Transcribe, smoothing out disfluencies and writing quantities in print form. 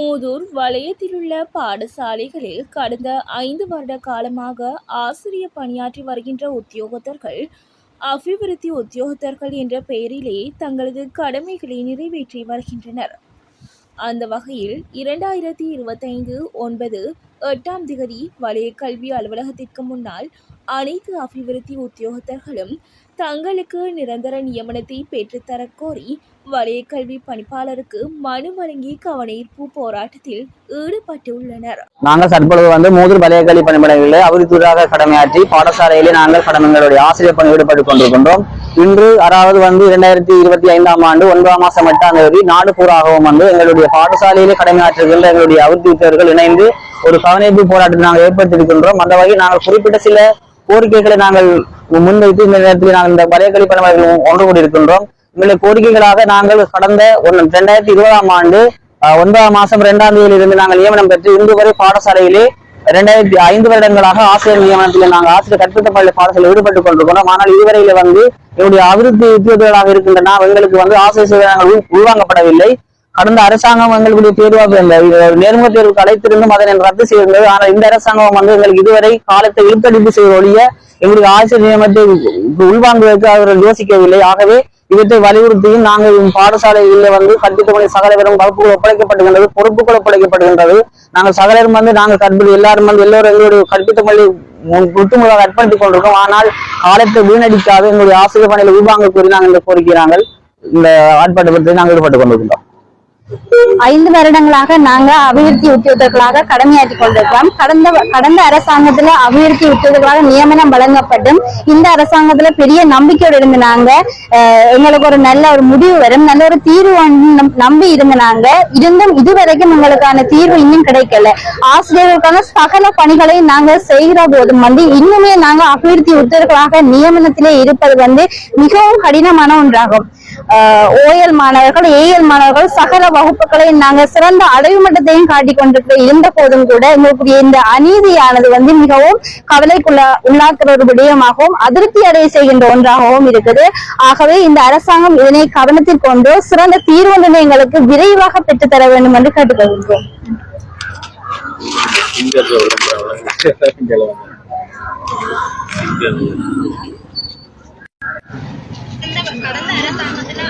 மூதூர் வலயத்திலுள்ள பாடசாலைகளில் கடந்த 5 வருட காலமாக ஆசிரிய பணியாற்றி வருகின்ற உத்தியோகத்தர்கள் அபிவிருத்தி உத்தியோகத்தர்கள் என்ற பெயரிலே தங்களது கடமைகளை நிறைவேற்றி வருகின்றனர். அந்த வகையில் 2025/9/8 வலய கல்வி அலுவலகத்திற்கு முன்னால் அனைத்து அபிவிருத்தி உத்தியோகத்தர்களும் தங்களுக்கு நிரந்தர நியமனத்தை பெற்றுத்தரக் கோரி வலய கல்வி பணிப்பாளருக்கு மனு வழங்கி கவனஈர்ப்பு போராட்டத்தில் ஈடுபட்டுள்ளனர். நாங்கள் தற்பொழுது மூதூர் வலய கல்வி பணிமனைகளில் அபிவிருத்தியாக கடமையாற்றி பாடசாலையிலே நாங்கள் கடமைகளுடைய ஆசிரியர் பணி ஈடுபட்டுக் கொண்டிருக்கின்றோம். இன்று அதாவது 2025ஆம் ஆண்டு 9ஆம் மாதம் 8ஆம் தேதி நாடு பூராகவும் எங்களுடைய பாடசாலையிலே கடமையாற்றுகின்ற எங்களுடைய அபிவிருத்தியர்கள் இணைந்து ஒரு கவனஈர்ப்பு போராட்டத்தை நாங்கள் ஏற்படுத்தியிருக்கின்றோம். அந்த வகையில் நாங்கள் குறிப்பிட்ட சில கோரிக்கைகளை நாங்கள் முன்வைத்து இந்த நேரத்தில் நாங்கள் இந்த வலய கல்வி பணிமனைகளில் ஒன்று கூடியிருக்கின்றோம். எங்களுடைய கோரிக்கைகளாக நாங்கள் கடந்த 2020ஆம் ஆண்டு 9ஆம் மாதம் 2ஆம் தேதியிலிருந்து நாங்கள் நியமனம் பெற்று இன்று வரை பாடசாலையிலே 5 வருடங்களாக ஆசிரியர் நியமனத்தில் நாங்கள் ஆசிரியர் கற்பித்த பள்ளி பாடசாலையில் ஈடுபட்டுக் கொண்டிருக்கிறோம். ஆனால் இதுவரையில எங்களுடைய அபிவிருத்தி உத்தியோகங்களாக இருக்கின்றன எங்களுக்கு ஆசிரியர் சேவை நாங்கள் உள்வாங்கப்படவில்லை. கடந்த அரசாங்கம் எங்களுடைய தேர்வாக நேர்முக தேர்வுக்கு அழைத்திருந்தும் அதனை ரத்து செய்திருந்தது. ஆனால் இந்த அரசாங்கம் எங்களுக்கு இதுவரை காலத்தை இழுத்தடிப்பு செய்த ஒழிய எங்களுடைய ஆசிரியர் நியமனத்தை உள்வாங்குவதற்கு அவர்கள் யோசிக்கவில்லை. ஆகவே இவற்றை வலியுறுத்தியும் நாங்கள் பாடசாலையில் கற்பித்த பணி சகலரும் வகுப்புகள் ஒப்படைக்கப்படுகின்றது, பொறுப்புகள் ஒப்படைக்கப்படுகின்றது. நாங்கள் சகலரும் நாங்கள் கற்பித்து எல்லாரும் எல்லோரும் எங்களுடைய கற்பித்த பள்ளி முற்றுமுழுதாக அர்ப்பணித்துக் கொண்டிருக்கோம். ஆனால் காலத்தை வீணடிக்காத எங்களுடைய ஆசிரியர் பணியில் உள்வாங்க கூறி நாங்கள் இந்த கோரிக்கிறார்கள். இந்த ஆர்ப்பாட்டத்தில் நாங்கள் ஈடுபட்டுக் கொண்டிருக்கிறோம். 5 வருடங்களாக நாங்க அபிவிருத்தி உத்தியோகர்களாக கடமையாற்றி கொண்டிருக்கிறோம். கடந்த அரசாங்கத்துல அபிவிருத்தி உத்தியோகர்களாக நியமனம் வழங்கப்பட்டும் இந்த அரசாங்கத்துல பெரிய நம்பிக்கையோடு இருந்து நாங்க எங்களுக்கு ஒரு நல்ல ஒரு முடிவு வரும், நல்ல ஒரு தீர்வு நம்பி இருந்தும் இதுவரைக்கும் எங்களுக்கான தீர்வு இன்னும் கிடைக்கல. ஆசிரியர்களுக்கான சகல பணிகளை நாங்க செய்கிற போதும் இன்னுமே நாங்க அபிவிருத்தி உத்தியோகர்களாக நியமனத்திலே இருப்பது மிகவும் கடினமான ஒன்றாகும். OL மாணவர்கள், AL மாணவர்கள் சகல வகுப்புகளை நாங்க சிறந்த அடைவு மட்டத்தையும் காட்டிக் கொண்டிருக்க இருந்த போதும் கூட எங்களுக்குரிய இந்த அநீதியானது மிகவும் உள்ளாக்குற ஒரு விடயமாகவும் அதிருப்தி அடைய செய்கின்ற ஒன்றாகவும் இருக்குது. ஆகவே இந்த அரசாங்கம் இதனை கவனத்தில் கொண்டு சிறந்த தீர்வு எங்களுக்கு விரைவாக பெற்றுத்தர வேண்டும் என்று கேட்டுக்கொள்கிறோம். கடந்த அரசாங்கத்துல